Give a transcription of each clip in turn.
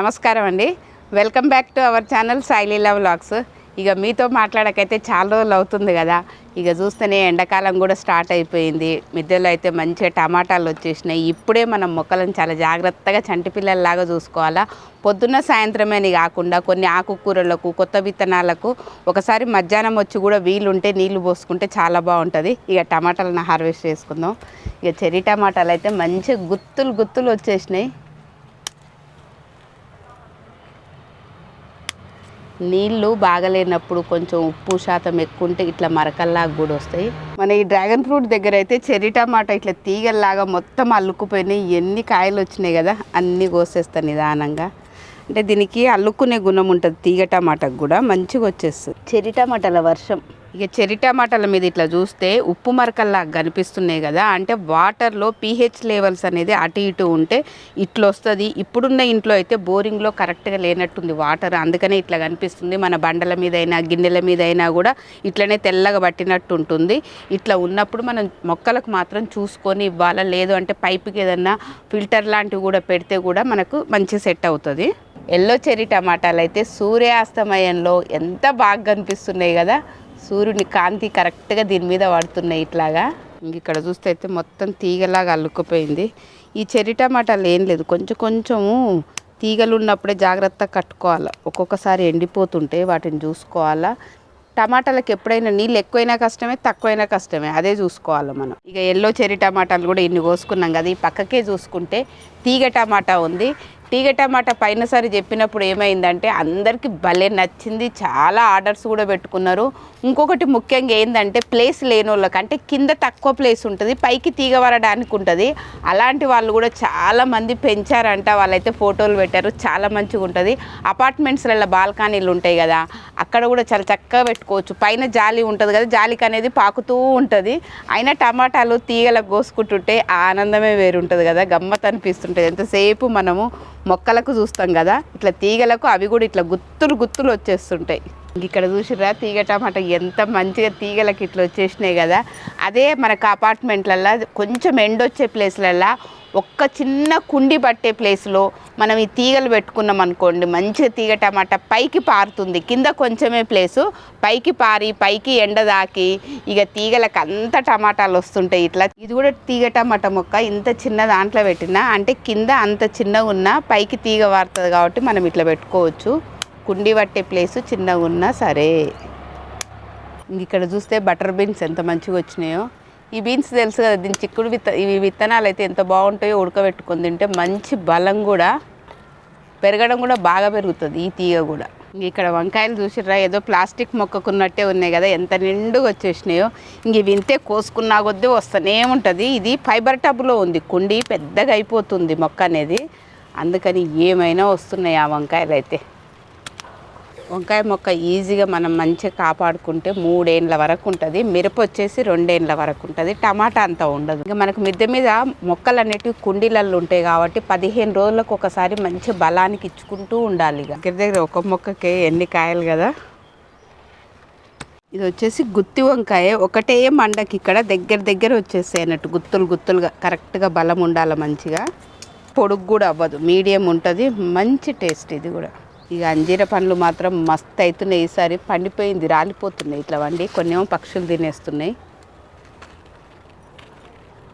నమస్కారం అండి. Welcome back to our channel Sai Leela vlogs. ఇక మీతో మాట్లాడకైతే చాలా రోజులు అవుతుంది కదా. ఇక చూస్తేనే ఎండాకాలం కూడా స్టార్ట్ అయిపోయింది. మిద్దెలో అయితే మంచిగా టమాటాలు వచ్చేసినాయి. ఇప్పుడే మనం మొక్కలను చాలా జాగ్రత్తగా చంటి పిల్లల్లాగా చూసుకోవాలా. పొద్దున్న సాయంత్రమేని కాకుండా కొన్ని ఆకుకూరలకు కొత్త విత్తనాలకు ఒకసారి మధ్యాహ్నం వచ్చి కూడా వీలుంటే నీళ్లు పోసుకుంటే చాలా బాగుంటుంది. ఇక టమాటాలను హార్వెస్ట్ చేసుకుందాం. ఇక చెర్రీ టమాటాలు అయితే మంచిగా గుత్తులు వచ్చేసినాయి. నీళ్ళు బాగలేనప్పుడు కొంచెం ఉప్పు శాతం ఎక్కువ ఉంటే ఇట్లా మరకల్లాగా కూడా వస్తాయి. మన ఈ డ్రాగన్ ఫ్రూట్ దగ్గర అయితే చెర్రీ టమాటా ఇట్లా తీగల్లాగా మొత్తం అల్లుకుపోయినాయి. ఎన్ని కాయలు వచ్చినాయి కదా, అన్నీ కోసేస్తాను నిదానంగా. అంటే దీనికి అల్లుకునే గుణం ఉంటుంది. తీగ టమాటాకు కూడా మంచిగా వచ్చేస్తుంది. చెర్రీ టమాటాల వర్షం. ఇక చెర్రీ టమాటాల మీద ఇట్లా చూస్తే ఉప్పు మరకల్లాగా కనిపిస్తున్నాయి కదా, అంటే వాటర్లో pH లెవెల్స్ అనేది అటు ఇటు ఉంటే ఇట్లా వస్తుంది. ఇప్పుడున్న ఇంట్లో అయితే బోరింగ్లో కరెక్ట్గా లేనట్టుంది వాటర్, అందుకనే ఇట్లా కనిపిస్తుంది. మన బండల మీద అయినా గిన్నెల మీద అయినా కూడా ఇట్లనే తెల్లగా పట్టినట్టు ఉంటుంది. ఇట్లా ఉన్నప్పుడు మనం మొక్కలకు మాత్రం చూసుకొని ఇవ్వాలా. లేదు అంటే పైపుకి ఏదన్నా ఫిల్టర్ లాంటివి కూడా పెడితే కూడా మనకు మంచి సెట్ అవుతుంది. ఎల్లో చెర్రీ టమాటాలు అయితే సూర్యాస్తమయంలో ఎంత బాగా కనిపిస్తున్నాయి కదా. సూర్యుని కాంతి కరెక్ట్గా దీని మీద పడుతున్నాయి ఇట్లాగా. ఇక్కడ చూస్తే అయితే మొత్తం తీగలాగా అల్లుకుపోయింది. ఈ చెర్రీ టమాటాలు ఏం లేదు, కొంచెము తీగలు ఉన్నప్పుడే జాగ్రత్తగా కట్టుకోవాలి. ఒక్కొక్కసారి ఎండిపోతుంటే వాటిని చూసుకోవాలా. టమాటాలకు ఎప్పుడైనా నీళ్ళు ఎక్కువైనా కష్టమే, తక్కువైనా కష్టమే, అదే చూసుకోవాలి మనం. ఇక ఎల్లో చెర్రీ టమాటాలు కూడా ఇన్ని కోసుకున్నాం కదా. ఈ పక్కకే చూసుకుంటే తీగ టమాటా ఉంది. తీగ టమాటా పైనసారి చెప్పినప్పుడు ఏమైందంటే అందరికీ భలే నచ్చింది. చాలా ఆర్డర్స్ కూడా పెట్టుకున్నారు. ఇంకొకటి ముఖ్యంగా ఏంటంటే ప్లేస్ లేని వాళ్ళకి, అంటే కింద తక్కువ ప్లేస్ ఉంటుంది, పైకి తీగ వరడానికి ఉంటుంది. అలాంటి వాళ్ళు కూడా చాలామంది పెంచారంట. వాళ్ళైతే ఫోటోలు పెట్టారు. చాలా మంచిగా ఉంటుంది. అపార్ట్మెంట్స్లలో బాల్కనీలు ఉంటాయి కదా, అక్కడ కూడా చాలా చక్కగా పెట్టుకోవచ్చు. పైన జాలి ఉంటుంది కదా, జాలికి అనేది పాకుతూ ఉంటుంది. అయినా టమాటాలు తీగలకు కోసుకుంటుంటే ఆనందమే వేరుంటుంది కదా, గమ్మత్ అనిపిస్తుంటుంది. ఎంతసేపు మనము మొక్కలకు చూస్తాం కదా, ఇట్లా తీగలకు అవి కూడా ఇట్లా గుత్తులు వచ్చేస్తుంటాయి. ఇక్కడ చూసిర్రా తీగ టమాటా ఎంత మంచిగా తీగలకి ఇట్లా వచ్చేసినాయి కదా. అదే మనకు అపార్ట్మెంట్లల్లో కొంచెం ఎండొచ్చే ప్లేస్లల్లో ఒక్క చిన్న కుండి పట్టే ప్లేస్లో మనం ఈ తీగలు పెట్టుకున్నాం అనుకోండి, మంచిగా తీగ టమాటా పైకి పారుతుంది. కింద కొంచెమే ప్లేసు, పైకి పారి పైకి ఎండ దాకి ఇక తీగలకు అంత టమాటాలు వస్తుంటాయి. ఇట్లా ఇది కూడా తీగ టమాటా మొక్క ఇంత చిన్న దాంట్లో పెట్టినా, అంటే కింద అంత చిన్నగా ఉన్నా పైకి తీగ వారుతుంది కాబట్టి మనం ఇట్లా పెట్టుకోవచ్చు. కుండి పట్టే ప్లేసు చిన్నగా ఉన్నా సరే. ఇక్కడ చూస్తే బటర్ బీన్స్ ఎంత మంచిగా వచ్చినాయో. ఈ బీన్స్ తెలుసు కదా, దీని చిక్కుడు ఇవి విత్తనాలు అయితే ఎంత బాగుంటాయో. ఉడకబెట్టుకొని తింటే మంచి బలం కూడా, పెరగడం కూడా బాగా పెరుగుతుంది ఈ తీగ కూడా. ఇక్కడ వంకాయలు చూసిర్రా, ఏదో ప్లాస్టిక్ మొక్కకున్నట్టే ఉన్నాయి కదా, ఎంత నిండుగా వచ్చేసినాయో. ఇవి వింతే కోసుకున్నా కొద్దీ వస్తూనే ఉంటుంది. ఇది ఫైబర్ టబ్లో ఉంది, కుండి పెద్దగా అయిపోతుంది మొక్క అనేది, అందుకని ఏమైనా వస్తున్నాయి ఆ వంకాయలు అయితే. వంకాయ మొక్క ఈజీగా మనం మంచిగా కాపాడుకుంటే 3 ఏళ్ళ వరకు ఉంటుంది. మిరప వచ్చేసి 2 ఏళ్ళ వరకు ఉంటుంది. టమాటా అంతా ఉండదు. ఇక మనకు మిద్దె మీద మొక్కలు అనేటివి కుండీలలో ఉంటాయి కాబట్టి 15 రోజులకు ఒకసారి మంచి బలానికి ఇచ్చుకుంటూ ఉండాలి. ఇక దగ్గర ఒక మొక్కకే ఎన్ని కాయలు కదా. ఇది వచ్చేసి గుత్తి వంకాయ. ఒకటే మండకి ఇక్కడ దగ్గర వచ్చేస్తాయి అన్నట్టు, గుత్తులుగా కరెక్ట్గా బలం ఉండాలి. మంచిగా పొడుగు కూడా అవ్వదు, మీడియం ఉంటుంది. మంచి టేస్ట్ ఇది కూడా. ఇక అంజీర పండ్లు మాత్రం మస్తు అవుతున్నాయి. ఈసారి పండిపోయింది, రాలిపోతున్నాయి ఇట్లా వండి. కొన్ని ఏమో పక్షులు తినేస్తున్నాయి.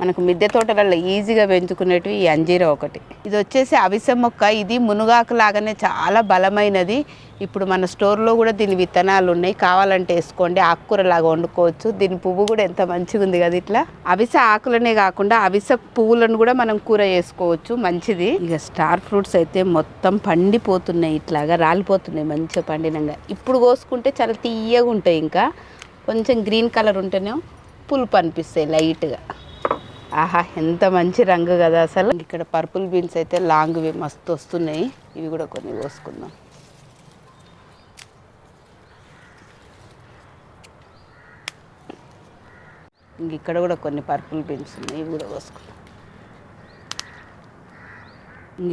మనకు మిద్దె తోటలలో ఈజీగా పెంచుకునేటివి ఈ అంజీర ఒకటి. ఇది వచ్చేసి అవిసె మొక్క. ఇది మునుగాకు లాగానే చాలా బలమైనది. ఇప్పుడు మన స్టోర్లో కూడా దీని విత్తనాలు ఉన్నాయి, కావాలంటే వేసుకోండి. ఆకుకూరలాగా వండుకోవచ్చు. దీని పువ్వు కూడా ఎంత మంచిగా ఉంది కదా. ఇట్లా అవిసె ఆకులనే కాకుండా అవిసె పువ్వులను కూడా మనం కూర చేసుకోవచ్చు, మంచిది. ఇక స్టార్ ఫ్రూట్స్ అయితే మొత్తం పండిపోతున్నాయి, ఇట్లాగా రాలిపోతున్నాయి మంచిగా పండినంగా. ఇప్పుడు కోసుకుంటే చాలా తీయగా ఉంటాయి. ఇంకా కొంచెం గ్రీన్ కలర్ ఉంటేనే పులుపు అనిపిస్తాయి లైట్గా. ఆహా, ఎంత మంచి రంగు కదా అసలు. ఇక్కడ పర్పుల్ బీన్స్ అయితే లాంగ్వి మస్తు వస్తున్నాయి. ఇవి కూడా కొన్ని కోసుకుందాం. ఇక్కడ కూడా కొన్ని పర్పుల్ బీన్స్ ఉన్నాయి, ఇవి కూడా కోసుకుందాం.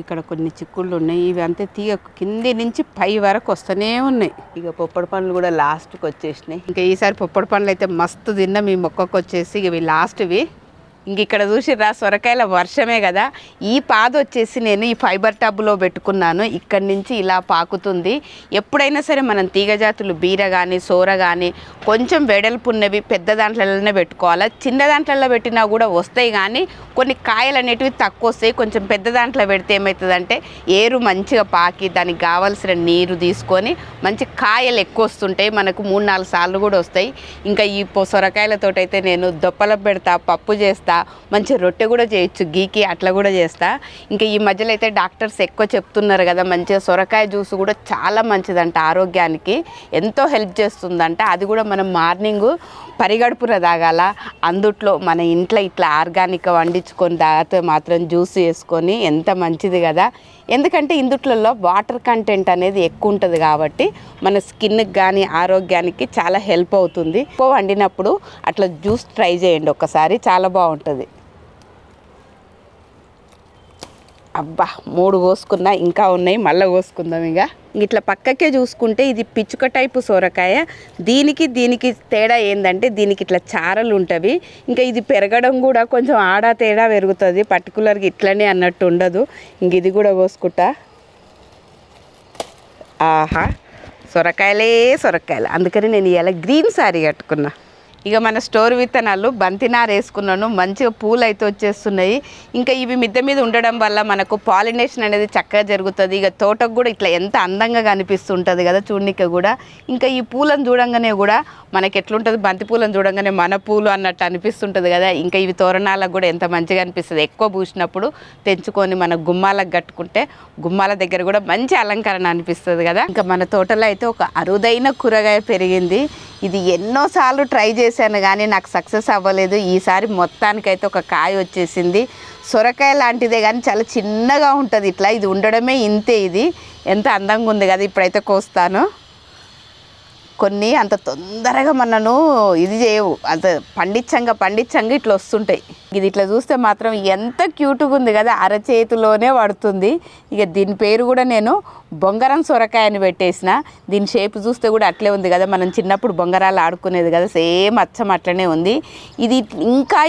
ఇక్కడ కొన్ని చిక్కుళ్ళు ఉన్నాయి. ఇవి అంతే తీగ కింది నుంచి పై వరకు వస్తూనే ఉన్నాయి. ఇక పొప్పడి పండ్లు కూడా లాస్ట్కి వచ్చేసినాయి. ఇంకా ఈసారి పొప్పడి పండ్లు అయితే మస్తు తిన్నాం. ఈ మొక్కకు వచ్చేసి ఇవి లాస్ట్వి. ఇంక ఇక్కడ చూసిర్రా సొరకాయల వర్షమే కదా. ఈ పాద వచ్చేసి నేను ఈ ఫైబర్ టబ్లో పెట్టుకున్నాను. ఇక్కడి నుంచి ఇలా పాకుతుంది. ఎప్పుడైనా సరే మనం తీగజాతులు బీర కానీ సోర కానీ కొంచెం వెడల్పున్నవి పెద్ద దాంట్లలోనే పెట్టుకోవాలి. చిన్న దాంట్లలో పెట్టినా కూడా వస్తాయి, కానీ కొన్ని కాయలు అనేటివి తక్కువ వస్తాయి. కొంచెం పెద్ద దాంట్లో పెడితే ఏమవుతుందంటే ఏరు మంచిగా పాకి దానికి కావాల్సిన నీరు తీసుకొని మంచి కాయలు ఎక్కువ వస్తుంటాయి. మనకు 3-4 సార్లు కూడా వస్తాయి. ఇంకా ఈ సొరకాయలతో అయితే నేను దొప్పల పెడతా, పప్పు చేస్తా, మంచి రొట్టె కూడా చేయొచ్చు, గీకి అట్లా కూడా చేస్తా. ఇంకా ఈ మధ్యలో అయితే డాక్టర్స్ ఎక్కువ చెప్తున్నారు కదా, మంచిగా సొరకాయ జ్యూస్ కూడా చాలా మంచిదంట, ఆరోగ్యానికి ఎంతో హెల్ప్ చేస్తుందంట. అది కూడా మనం మార్నింగ్ పరిగడుపున తాగాల. అందుట్లో మన ఇంట్లో ఇట్లా ఆర్గానిక్ వండించుకొని తాగితే మాత్రం జ్యూస్ చేసుకొని ఎంత మంచిది కదా. ఎందుకంటే ఇందుట్లలో వాటర్ కంటెంట్ అనేది ఎక్కువ ఉంటుంది కాబట్టి మన స్కిన్కి కానీ ఆరోగ్యానికి చాలా హెల్ప్ అవుతుంది. ఎక్కువ వండినప్పుడు అట్లా జ్యూస్ ట్రై చేయండి ఒకసారి, చాలా బాగుంటుంది. అబ్బా 3 కోసుకున్నా, ఇంకా ఉన్నాయి, మళ్ళీ కోసుకుందాం. ఇక ఇట్లా పక్కకే చూసుకుంటే ఇది పిచ్చుక టైపు సొరకాయ. దీనికి తేడా ఏంటంటే దీనికి ఇట్లా చారలు ఉంటవి. ఇంకా ఇది పెరగడం కూడా కొంచెం ఆడా తేడా పెరుగుతుంది, పర్టికులర్గా ఇట్లనే అన్నట్టు ఉండదు. ఇంక ఇది కూడా కోసుకుంటా. ఆహా సొరకాయలే సొరకాయలు. అందుకని నేను ఇలా గ్రీన్ శారీ కట్టుకున్నా. ఇక మన స్టోర్ విత్తనాలు బంతినార వేసుకున్నాను, మంచిగా పూలు అయితే వచ్చేస్తున్నాయి. ఇంకా ఇవి మిద్దె మీద ఉండడం వల్ల మనకు పాలినేషన్ అనేది చక్కగా జరుగుతుంది. ఇక తోటకు కూడా ఇట్లా ఎంత అందంగా కనిపిస్తుంటుంది కదా చూడనిక కూడా. ఇంకా ఈ పూలను చూడంగానే కూడా మనకి ఎట్లుంటుంది, బంతి పూలను చూడంగానే మన పూలు అన్నట్టు అనిపిస్తుంటుంది కదా. ఇంకా ఇవి తోరణాలకు కూడా ఎంత మంచిగా అనిపిస్తుంది. ఎక్కువ పూసినప్పుడు తెంచుకొని మన గుమ్మాలకు కట్టుకుంటే గుమ్మాల దగ్గర కూడా మంచి అలంకరణ అనిపిస్తుంది కదా. ఇంకా మన తోటలో అయితే ఒక అరుదైన కూరగాయ పెరిగింది. ఇది ఎన్నోసార్లు ట్రై చేశాను కానీ నాకు సక్సెస్ అవ్వలేదు. ఈసారి మొత్తానికైతే ఒక కాయ వచ్చేసింది. సొరకాయ లాంటిదే కానీ చాలా చిన్నగా ఉంటుంది ఇట్లా. ఇది ఉండడమే ఇంతే. ఇది ఎంత అందంగా ఉంది కదా. ఇప్పుడైతే కోస్తాను. కొన్ని అంత తొందరగా మనను ఇది చేయవు, అంత పండించంగా ఇట్లా వస్తుంటాయి. ఇది ఇట్లా చూస్తే మాత్రం ఎంత క్యూట్గా ఉంది కదా, అరచేతిలోనే పడుతుంది. ఇక దీని పేరు కూడా నేను బొంగరం సొరకాయ అని పెట్టేసిన. దీని షేప్ చూస్తే కూడా అట్లే ఉంది కదా, మనం చిన్నప్పుడు బొంగరాలు ఆడుకునేది కదా, సేమ్ అచ్చం అట్లనే ఉంది. ఇది ఇంకా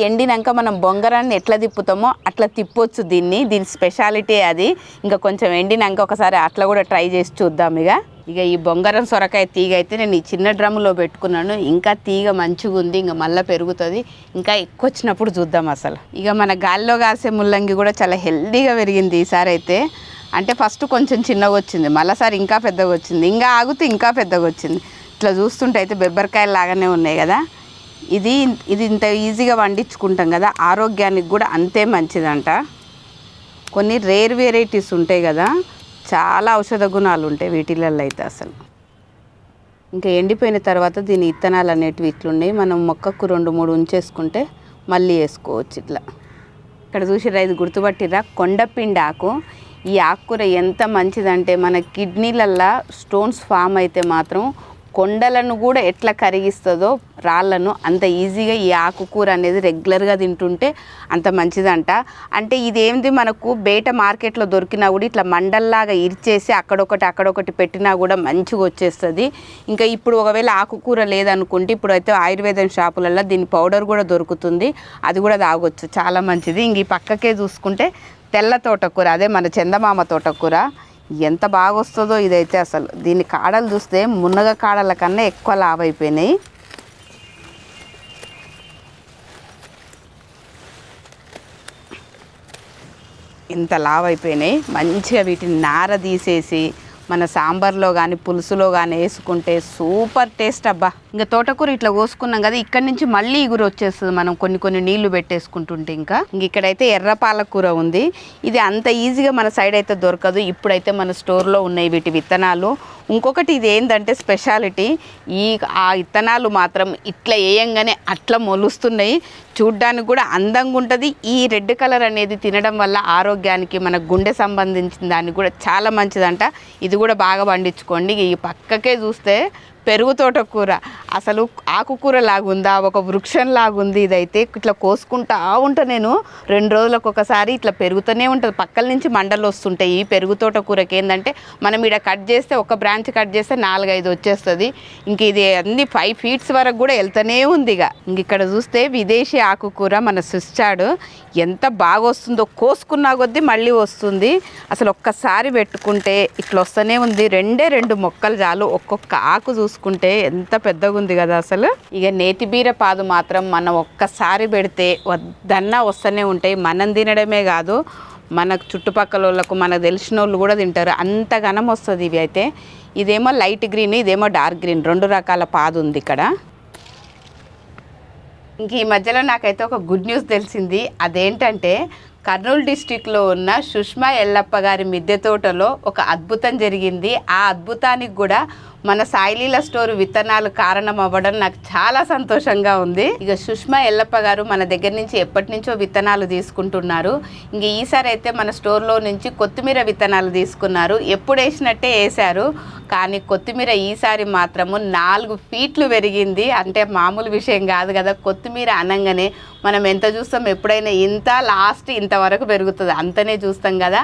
ఎండినాక మనం బొంగరాన్ని ఎట్లా తిప్పుతామో అట్లా తిప్పొచ్చు దీన్ని. దీని స్పెషాలిటీ అది. ఇంకా కొంచెం ఎండినాక ఒకసారి అట్లా కూడా ట్రై చేసి చూద్దాం. ఇక ఈ బొంగరం సొరకాయ తీగ అయితే నేను ఈ చిన్న డ్రమ్లో పెట్టుకున్నాను. ఇంకా తీగ మంచిగా ఉంది, ఇంకా మళ్ళీ పెరుగుతుంది. ఇంకా ఎక్కువ వచ్చినప్పుడు చూద్దాం అసలు. ఇక మన గాలిలో కాసే ముల్లంగి కూడా చాలా హెల్దీగా పెరిగింది ఈసారి అయితే. అంటే ఫస్ట్ కొంచెం చిన్నగా వచ్చింది, మళ్ళీసారి ఇంకా పెద్దగా వచ్చింది, ఇంకా ఆగుతూ ఇంకా పెద్దగా వచ్చింది. ఇట్లా చూస్తుంటే అయితే బెబ్బరకాయలు లాగానే ఉన్నాయి కదా. ఇది ఇంత ఈజీగా వండించుకుంటాం కదా, ఆరోగ్యానికి కూడా అంతే మంచిదంట. కొన్ని రేర్ వెరైటీస్ ఉంటాయి కదా, చాలా ఔషధ గుణాలు ఉంటాయి వీటిలలో అయితే అసలు. ఇంకా ఎండిపోయిన తర్వాత దీని విత్తనాలు అనేటివి ఇట్లున్నాయి. మనం మొక్కకు 2-3 ఉంచేసుకుంటే మళ్ళీ వేసుకోవచ్చు ఇట్లా. ఇక్కడ చూసిరా, ఇది గుర్తుపట్టిరా, కొండపిండి ఆకు. ఈ ఆకుకూర ఎంత మంచిదంటే మన కిడ్నీలల్లో స్టోన్స్ ఫామ్ అయితే మాత్రం కొండలను కూడా ఎట్లా కరిగిస్తుందో రాళ్ళను, అంత ఈజీగా ఈ ఆకుకూర అనేది రెగ్యులర్గా తింటుంటే అంత మంచిదంట. అంటే ఇదేంది మనకు బయట మార్కెట్లో దొరికినా కూడా ఇట్లా మండల్లాగా ఇరిచేసి అక్కడొకటి పెట్టినా కూడా మంచిగా వచ్చేస్తుంది. ఇంకా ఇప్పుడు ఒకవేళ ఆకుకూర లేదనుకుంటే ఇప్పుడైతే ఆయుర్వేదం షాపులలో దీని పౌడర్ కూడా దొరుకుతుంది, అది కూడా తాగొచ్చు, చాలా మంచిది. ఇంక ఈ పక్కకే చూసుకుంటే తెల్ల తోటకూర, అదే మన చందమామ తోటకూర. ఎంత బాగా వస్తుందో ఇదైతే అసలు. దీని కాడలు చూస్తే మునగ కాడల కన్నా ఎక్కువ లావు అయిపోయినాయి. ఇంత లావు అయిపోయినాయి. మంచిగా వీటిని నార తీసేసి మన సాంబార్లో కానీ పులుసులో కానీ వేసుకుంటే సూపర్ టేస్ట్ అబ్బా. ఇంకా తోటకూర ఇట్లా కోసుకున్నాం కదా, ఇక్కడ నుంచి మళ్ళీ ఇగురు వచ్చేస్తుంది మనం కొన్ని నీళ్లు పెట్టేసుకుంటుంటే. ఇంకా ఇక్కడైతే ఎర్ర పాలకూర ఉంది. ఇది అంత ఈజీగా మన సైడ్ అయితే దొరకదు. ఇప్పుడైతే మన స్టోర్లో ఉన్నాయి వీటి విత్తనాలు. ఇంకొకటి ఇది ఏంటంటే స్పెషాలిటీ, ఆ విత్తనాలు మాత్రం ఇట్లా వేయంగానే అట్లా మొలుస్తున్నాయి. చూడ్డానికి కూడా అందంగా ఉంటుంది. ఈ రెడ్ కలర్ అనేది తినడం వల్ల ఆరోగ్యానికి, మన గుండె సంబంధించిన దానికి కూడా చాలా మంచిదంట. ఇది కూడా బాగా పండించుకోండి. ఈ పక్కకే చూస్తే పెరుగు తోటకూర అసలు ఆకుకూర లాగుందా, ఒక వృక్షం లాగుంది. ఇదైతే ఇట్లా కోసుకుంటా ఉంటా నేను 2 రోజులకు ఒకసారి. ఇట్లా పెరుగుతూనే ఉంటుంది, పక్కల నుంచి మండలు వస్తుంటాయి. ఈ పెరుగు తోటకూరకి ఏంటంటే మనం ఇక్కడ కట్ చేస్తే, ఒక బ్రాంచ్ కట్ చేస్తే 4-5 వచ్చేస్తుంది. ఇంక ఇది అన్ని 5 ఫీట్స్ వరకు కూడా వెళ్తూనే ఉంది. ఇంక ఇక్కడ చూస్తే విదేశీ ఆకుకూర మన సిస్టార్డ్ ఎంత బాగా వస్తుందో, కోసుకున్నా కొద్దీ మళ్ళీ వస్తుంది. అసలు ఒక్కసారి పెట్టుకుంటే ఇట్లా వస్తూనే ఉంది. 2 మొక్కలు చాలు. ఒక్కొక్క ఆకు చూసుకుంటే ఎంత పెద్దగా ఉంది కదా అసలు. ఇక నేతిబీర పాదు మాత్రం మనం ఒక్కసారి పెడితే వద్దన్నా వస్తూనే ఉంటాయి. మనం తినడమే కాదు, మనకు చుట్టుపక్కల వాళ్ళకు, మనకు తెలిసిన వాళ్ళు కూడా తింటారు. అంత ఘనం వస్తుంది ఇవి అయితే. ఇదేమో లైట్ గ్రీన్, ఇదేమో డార్క్ గ్రీన్, 2 రకాల పాదు ఉంది ఇక్కడ. ఇంక ఈ మధ్యలో నాకైతే ఒక గుడ్ న్యూస్ తెలిసింది. అదేంటంటే కర్నూలు డిస్టిక్లో ఉన్న సుష్మా ఎల్లప్ప గారి మిద్దె తోటలో ఒక అద్భుతం జరిగింది. ఆ అద్భుతానికి కూడా మన సాయిలీల స్టోర్ విత్తనాలు కారణం అవ్వడం నాకు చాలా సంతోషంగా ఉంది. ఇక సుష్మా ఎల్లప్ప గారు మన దగ్గర నుంచి ఎప్పటి నుంచో విత్తనాలు తీసుకుంటున్నారు. ఇంక ఈసారి అయితే మన స్టోర్లో నుంచి కొత్తిమీర విత్తనాలు తీసుకున్నారు. ఎప్పుడు వేసినట్టే వేశారు, కానీ కొత్తిమీర ఈసారి మాత్రము 4 ఫీట్లు పెరిగింది. అంటే మామూలు విషయం కాదు కదా. కొత్తిమీర అనగానే మనం ఎంత చూస్తాం, ఎప్పుడైనా ఇంత లాస్ట్ ఇంతవరకు పెరుగుతుంది అంతనే చూస్తాం కదా.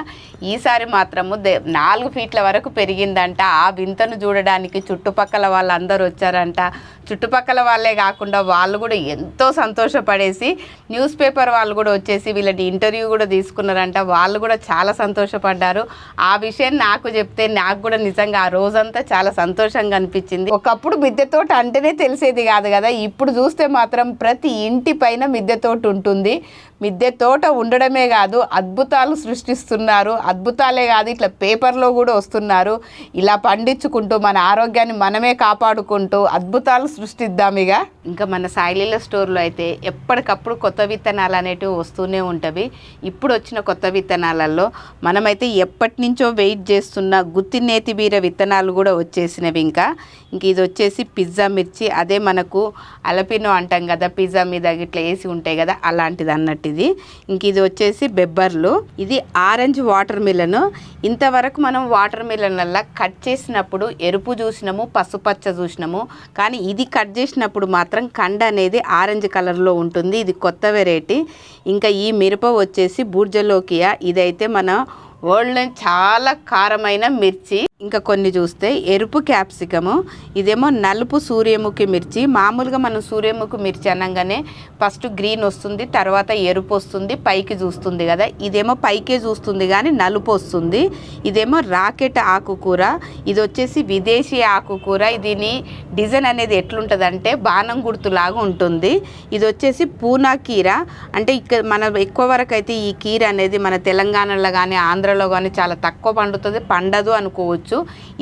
ఈసారి మాత్రము 4 ఫీట్ల వరకు పెరిగిందంట. ఆ వింతను చూడడానికి చుట్టుపక్కల వాళ్ళందరూ వచ్చారంట. చుట్టుపక్కల వాళ్ళే కాకుండా వాళ్ళు కూడా ఎంతో సంతోషపడేసి, న్యూస్ పేపర్ వాళ్ళు కూడా వచ్చేసి వీళ్ళని ఇంటర్వ్యూ కూడా తీసుకున్నారంట. వాళ్ళు కూడా చాలా సంతోషపడ్డారు. ఆ విషయం నాకు చెప్తే నాకు కూడా నిజంగా ఆ రోజంతా చాలా సంతోషంగా అనిపించింది. ఒకప్పుడు మిద్దె తోట అంటేనే తెలిసేది కాదు కదా. ఇప్పుడు చూస్తే మాత్రం ప్రతి ఇంటి పైన మిద్దె తోట ఉంటుంది. మిద్దె తోట ఉండడమే కాదు, అద్భుతాలు సృష్టిస్తున్నారు. అద్భుతాలే కాదు, ఇట్లా పేపర్లో కూడా వస్తున్నారు. ఇలా పండించుకుంటూ మన ఆరోగ్యాన్ని మనమే కాపాడుకుంటూ అద్భుతాలు సృష్టిద్దాం. ఇంకా మన సాయిలీల స్టోర్లో అయితే ఎప్పటికప్పుడు కొత్త విత్తనాలు అనేటివి వస్తూనే ఉంటవి. ఇప్పుడు వచ్చిన కొత్త విత్తనాలలో మనమైతే ఎప్పటి నుంచో వెయిట్ చేస్తున్న గుత్తి నేతి బీర విత్తనాలు కూడా వచ్చేసినవి. ఇంక ఇది వచ్చేసి పిజ్జా మిర్చి, అదే మనకు అలపినో అంటాం కదా, పిజ్జా మీద ఇట్లా వేసి ఉంటాయి కదా, అలాంటిది అన్నట్టు ఇది. ఇది వచ్చేసి బెబ్బర్లు, ఇది ఆరెంజ్ వాటర్ మిలన్. ఇంతవరకు మనం వాటర్ మిలన్ల కట్ చేసినప్పుడు ఎరుపు చూసినాము, పసుపచ్చ చూసినాము, కానీ ఇది కట్ చేసినప్పుడు మాత్రం కండ అనేది ఆరెంజ్ కలర్లో ఉంటుంది. ఇది కొత్త వెరైటీ. ఇంకా ఈ మిరప వచ్చేసి బూర్జలోకియా, ఇదైతే మన వరల్డ్లో చాలా కారమైన మిర్చి. ఇంకా కొన్ని చూస్తే ఎరుపు క్యాప్సికము, ఇదేమో నలుపు సూర్యముఖి మిర్చి. మామూలుగా మనం సూర్యముఖి మిర్చి అనగానే ఫస్ట్ గ్రీన్ వస్తుంది, తర్వాత ఎరుపు వస్తుంది, పైకి చూస్తుంది కదా. ఇదేమో పైకే చూస్తుంది కానీ నలుపు వస్తుంది. ఇదేమో రాకెట్ ఆకుకూర, ఇది వచ్చేసి విదేశీ ఆకుకూర. దీని డిజైన్ అనేది ఎట్లుంటుంది అంటే బాణం గుర్తులాగా ఉంటుంది. ఇది వచ్చేసి పూనా కీర, అంటే ఇక్కడ మన ఎక్కువ వరకు అయితే ఈ కీర అనేది మన తెలంగాణలో కానీ ఆంధ్రలో కానీ చాలా తక్కువ పండుతుంది, పండదు అనుకోవచ్చు.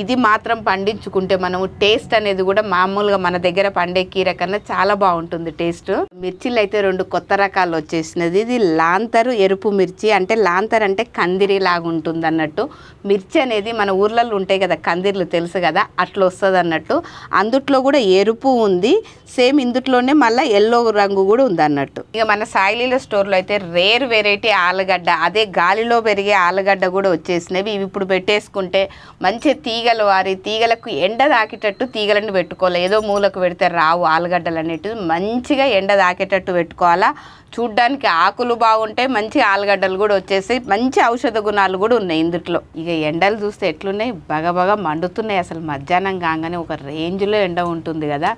ఇది మాత్రం పండించుకుంటే మనము టేస్ట్ అనేది కూడా మామూలుగా మన దగ్గర పండే కీర కన్నా చాలా బాగుంటుంది టేస్ట్. మిర్చిలు అయితే 2 కొత్త రకాలు వచ్చేసినది. ఇది లాంతరు ఎరుపు మిర్చి, అంటే లాంతర్ అంటే కందిరి లాగా ఉంటుంది అన్నట్టు. మిర్చి అనేది మన ఊర్లలో ఉంటాయి కదా కందిర్లు, తెలుసు కదా, అట్లా వస్తుంది అన్నట్టు. అందుట్లో కూడా ఎరుపు ఉంది, సేమ్ ఇందుట్లోనే మళ్ళీ ఎల్లో రంగు కూడా ఉంది అన్నట్టు. ఇక మన సాయిలీల స్టోర్లో అయితే రేర్ వెరైటీ ఆలుగడ్డ, అదే గాలిలో పెరిగే ఆలుగడ్డ కూడా వచ్చేసినవి. ఇవి ఇప్పుడు పెట్టేసుకుంటే మంచి తీగలు వారి తీగలకు ఎండ తాకేటట్టు తీగలను పెట్టుకోవాలి. ఏదో మూలకు పెడితే రావు ఆలుగడ్డలు అనేటివి, మంచిగా ఎండ తాకేటట్టు పెట్టుకోవాలా. చూడ్డానికి ఆకులు బాగుంటాయి, మంచి ఆలుగడ్డలు కూడా వచ్చేసి మంచి ఔషధ గుణాలు కూడా ఉన్నాయి ఇందుట్లో. ఇక ఎండలు చూస్తే ఎట్లున్నాయి, బగబగా మండుతున్నాయి. అసలు మధ్యాహ్నం కాగానే ఒక రేంజ్లో ఎండ ఉంటుంది కదా.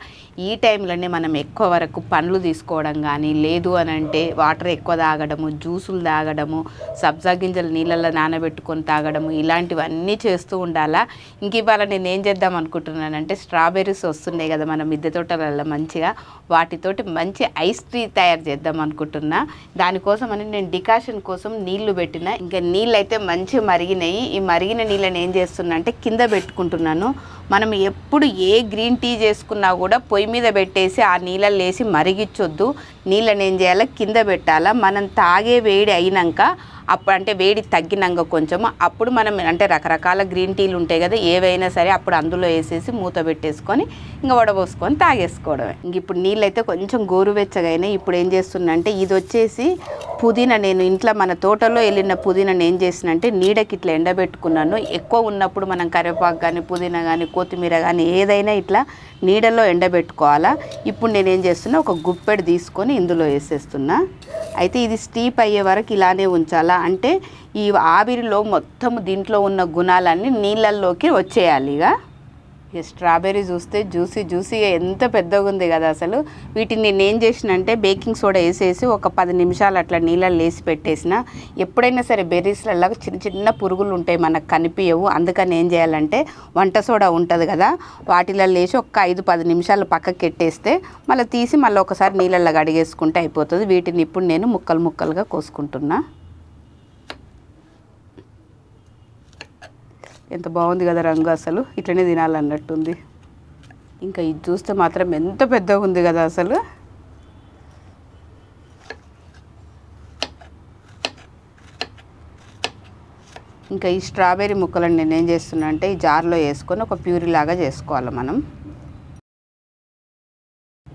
ఈ టైంలోనే మనం ఎక్కువ వరకు పండ్లు తీసుకోవడం కానీ, లేదు అని అంటే వాటర్ ఎక్కువ తాగడము, జ్యూసులు తాగడము, సబ్జా గింజలు నీళ్ళల్లో నానబెట్టుకొని తాగడము, ఇలాంటివన్నీ చేస్తూ ఉండాలా. ఇంక ఇవాళ నేను ఏం చేద్దాం అనుకుంటున్నానంటే, స్ట్రాబెర్రీస్ వస్తున్నాయి కదా మన మిద్దె తోటలలో మంచిగా, వాటితోటి మంచి ఐస్ టీ తయారు చేద్దాం అనుకుంటున్నా. దానికోసం అని నేను డికాషన్ కోసం నీళ్లు పెట్టిన. ఇంకా నీళ్ళు అయితే మంచిగా మరిగినాయి. ఈ మరిగిన నీళ్ళని ఏం చేస్తున్నా అంటే కింద పెట్టుకుంటున్నాను. మనం ఎప్పుడు ఏ గ్రీన్ టీ చేసుకున్నా కూడా పొయ్యి మీద పెట్టేసి ఆ నీళ్ళల్లో వేసి మరిగించొద్దు. నీళ్ళని ఏం చేయాలి, కింద పెట్టాలా. మనం తాగే వేడి అయినాక అప్పుడు అంటే వేడి తగ్గినాక కొంచెం అప్పుడు మనం అంటే రకరకాల గ్రీన్ టీలు ఉంటాయి కదా, ఏవైనా సరే అప్పుడు అందులో వేసేసి మూత పెట్టేసుకొని ఇంకా వడబోసుకొని తాగేసుకోవడమే. ఇంక ఇప్పుడు నీళ్ళు అయితే కొంచెం గోరువెచ్చగా అయినాయి. ఇప్పుడు ఏం చేస్తున్నా అంటే ఇది వచ్చేసి పుదీనా, నేను ఇంట్లో మన తోటలో వెళ్ళిన పుదీనాని ఏం చేసిన అంటే నీడకి ఇట్లా ఎండబెట్టుకున్నాను. ఎక్కువ ఉన్నప్పుడు మనం కరివేపాకు కానీ పుదీనా కానీ కొత్తిమీర కానీ ఏదైనా ఇట్లా నీడలో ఎండబెట్టుకోవాలా. ఇప్పుడు నేనేం చేస్తున్నా ఒక గుప్పెడు తీసుకొని ఇందులో వేసేస్తున్నా. అయితే ఇది స్టీప్ అయ్యే వరకు ఇలానే ఉంచాలా, అంటే ఈ ఆవిరిలో మొత్తం దీంట్లో ఉన్న గుణాలన్నీ నీళ్ళల్లోకి వచ్చేయాలి. ఇక స్ట్రాబెర్రీ చూస్తే జ్యూసీగా ఎంత పెద్దగా ఉంది కదా అసలు. వీటిని నేను ఏం చేసినంటే బేకింగ్ సోడా వేసేసి ఒక 10 నిమిషాలు అట్లా నీళ్ళల్లో వేసి పెట్టేసిన. ఎప్పుడైనా సరే బెర్రీస్లలో చిన్న పురుగులు ఉంటాయి, మనకు కనిపించవు. అందుకని ఏం చేయాలంటే వంట సోడా ఉంటుంది కదా, వాటిలో వేసి ఒక 5-10 నిమిషాలు పక్కకి పెట్టేస్తే మళ్ళీ తీసి మళ్ళీ ఒకసారి నీళ్ళల్లో కడిగేసుకుంటే అయిపోతుంది. వీటిని ఇప్పుడు నేను ముక్కలుగా కోసుకుంటున్నా. ఎంత బాగుంది కదా రంగు, అసలు ఇట్లనే తినాలన్నట్టుంది. ఇంకా ఇది చూస్తే మాత్రం ఎంత పెద్దగా ఉంది కదా అసలు. ఇంకా ఈ స్ట్రాబెర్రీ ముక్కలను నేను ఏం చేస్తున్నా అంటే ఈ జార్లో వేసుకొని ఒక ప్యూరీ లాగా చేసుకోవాలి మనం.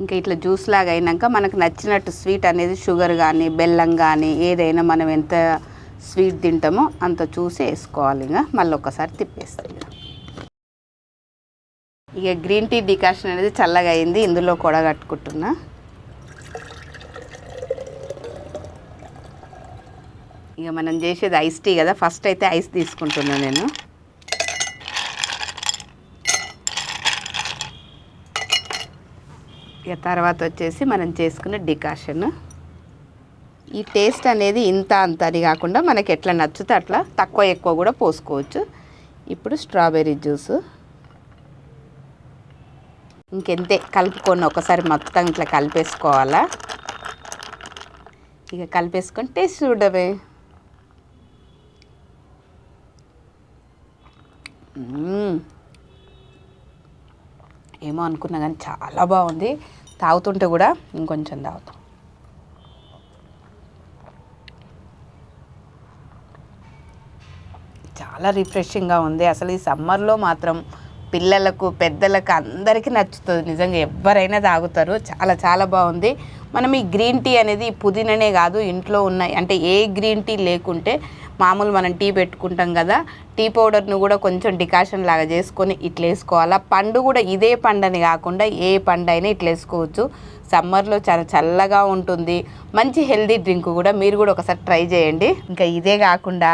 ఇంకా ఇట్లా జ్యూస్ లాగా అయినాక మనకు నచ్చినట్టు స్వీట్ అనేది షుగర్ కానీ బెల్లం కానీ ఏదైనా మనం ఎంత స్వీట్ తింటామో అంత చూసి వేసుకోవాలి. ఇంకా మళ్ళీ ఒకసారి తిప్పేస్తాం. ఇక గ్రీన్ టీ డికాషన్ అనేది చల్లగా అయింది, ఇందులో కొడగట్టుకుంటున్నా. ఇక మనం చేసేది ఐస్ టీ కదా, ఫస్ట్ అయితే ఐస్ తీసుకుంటున్నా నేను. ఇక తర్వాత వచ్చేసి మనం చేసుకున్న డికాషన్. ఈ టేస్ట్ అనేది ఇంత అంత అని కాకుండా మనకి ఎట్లా నచ్చితే అట్లా తక్కువ ఎక్కువ కూడా పోసుకోవచ్చు. ఇప్పుడు స్ట్రాబెర్రీ జ్యూస్ ఇంకెంతే కలుపుకొని ఒకసారి మొత్తం ఇట్లా కలిపేసుకోవాలా. ఇక కలిపేసుకొని టేస్ట్ చూడవే. ఏమో అనుకున్నా కానీ చాలా బాగుంది. తాగుతుంటే కూడా ఇంకొంచెం తాగుతాం. చాలా రిఫ్రెషింగ్గా ఉంది అసలు. ఈ సమ్మర్లో మాత్రం పిల్లలకు పెద్దలకు అందరికీ నచ్చుతుంది నిజంగా, ఎవరైనా తాగుతారు. చాలా బాగుంది. మనం ఈ గ్రీన్ టీ అనేది పుదీనానే కాదు, ఇంట్లో ఉన్నాయి అంటే ఏ గ్రీన్ టీ లేకుంటే మామూలు మనం టీ పెట్టుకుంటాం కదా, టీ పౌడర్ను కూడా కొంచెం డికాషన్ లాగా చేసుకొని ఇట్లా వేసుకోవాలా. పండు కూడా ఇదే పండని కాకుండా ఏ పండు అయినా ఇట్లా వేసుకోవచ్చు. సమ్మర్లో చాలా చల్లగా ఉంటుంది, మంచి హెల్దీ డ్రింక్ కూడా. మీరు కూడా ఒకసారి ట్రై చేయండి. ఇంకా ఇదే కాకుండా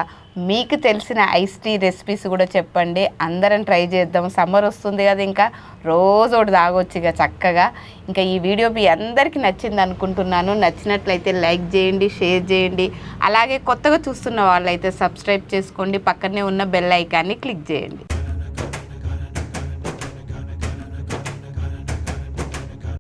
మీకు తెలిసిన ఐస్ టీ రెసిపీస్ కూడా చెప్పండి, అందరం ట్రై చేద్దాం. సమ్మర్ వస్తుంది కదా, ఇంకా రోజు ఒకటి తాగొచ్చు ఇక చక్కగా. ఇంకా ఈ వీడియో మీ అందరికీ నచ్చింది అనుకుంటున్నాను. నచ్చినట్లయితే లైక్ చేయండి, షేర్ చేయండి. అలాగే కొత్తగా చూస్తున్న వాళ్ళైతే సబ్స్క్రైబ్ చేసుకోండి, పక్కనే ఉన్న బెల్ ఐకాన్ని క్లిక్ చేయండి.